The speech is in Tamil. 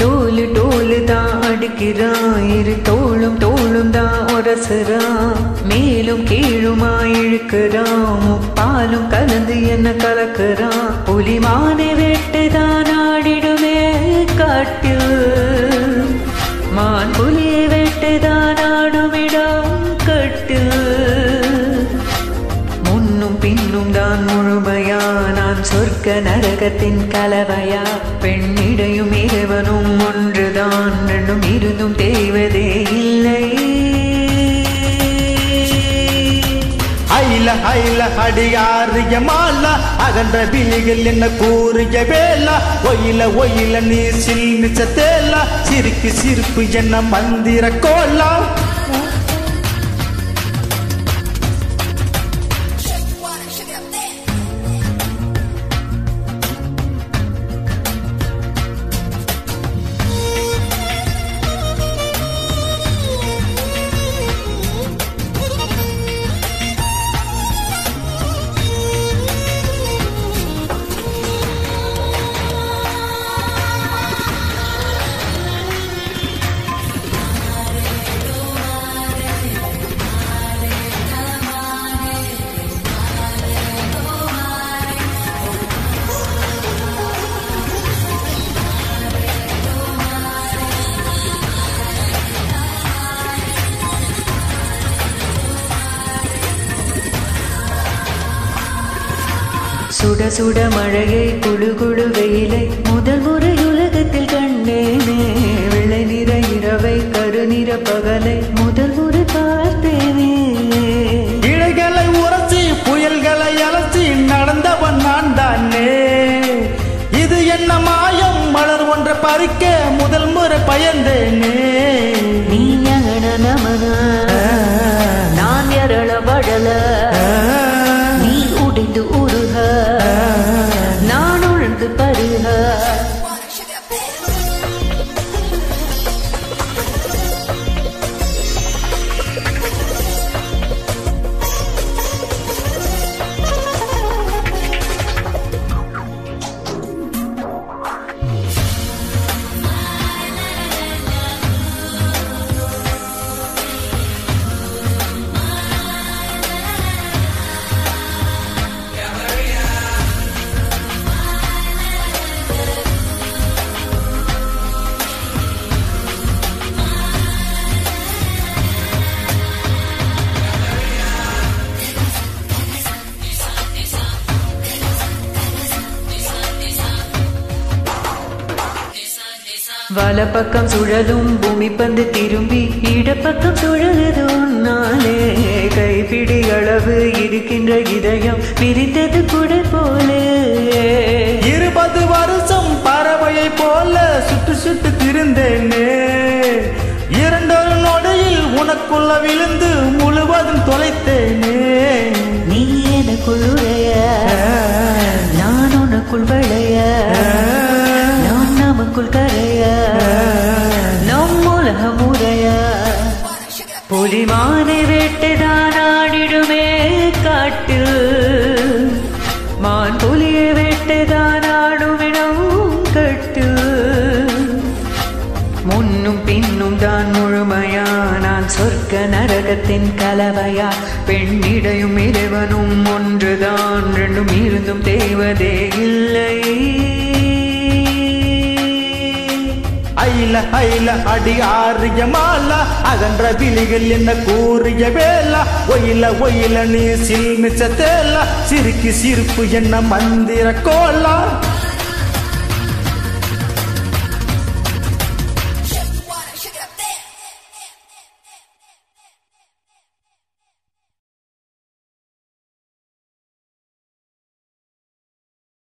डोल डोल दा अडिक्किरान इरु तोळुम तोळुम दा उरसुरान मेलुम कीळुमाय इळुक्कुरान मुप्पालुम कलंदु एन्न कलक्कुरान पुलि माने वेट्टुदान आडिडुमे काट्टिल मान पुलिये वेट्टुदान आडुमिडम कट्टिल मुन्नुम पिन्नुम दान मुळुमया नान சொர்க்க நரகத்தின் கலவையா பெண்ணிடையும் இறைவனும் ஒன்றுதான் ரெண்டும் இருந்தும் தேய்வதே இல்லை ஐல ஐல அடியாரிய மாலா அகன்ற விழிகள் என்ன கூறிய வேலா ஒயில ஒயில நீ சில்மிச்ச தேலா சிரிக்கு சிரிப்பு என்ன மந்திர கோலா சுட சுட மழையை குளு குளு வெயிலை முதல் முறை உலகத்தில் கண்டேனே வெள்ளை நிற இரவை கருநிற பகலை முதல் முறை பார்த்தேனே இழைகளை உரசி புயல்களை அலசி நடந்தவன் நான் தானே இது என்ன மாயம் மலர் ஒன்றை பறிக்க முதல் முறை பயந்தேனே நீ ஞான நமன நான் எரள வடல நீ உடைந்து உருக நான் உழந்து பருக வலப்பக்கம் சுழலும் பூமி பந்து திரும்பி இடப்பக்கம் சுழலுது உன்னாலே கைப்பிடி அளவு இருக்கின்ற இதயம் பிரித்தது கூட போலே 20 வருஷம் பறவையை போல சுட்டு சுட்டு திரிந்தேனே இரண்டொரு நொடியில் உனக்குள்ள விழுந்து முழுவதும் தொலைத்தேனே நீ எனக்குள் உடைய நான் உனக்குள் வளைய நாம் நமக்குள் கரைய நம் உலகம் உடைய புலிமானை வேட்டைதான் ஆடிடுமே காட்டில் மான் புலியை வேட்டைதான் ஆடுமிடம் கட்டு முன்னும் பின்னும் தான் முழுமையா நான் சொர்க்க நரகத்தின் கலவையா பெண்ணிடையும் இறைவனும் ஒன்றுதான் ரெண்டும் இருந்தும் தேய்வதே இல்லை ஐல ஐல அடியாரிய மாலா அகன்ற விழிகள் என்ன கூறிய வேலா ஒயில ஒயில நீ சில்மிச்ச தேலா சிரிக்கு சிரிப்பு என்ன மந்திர கோலா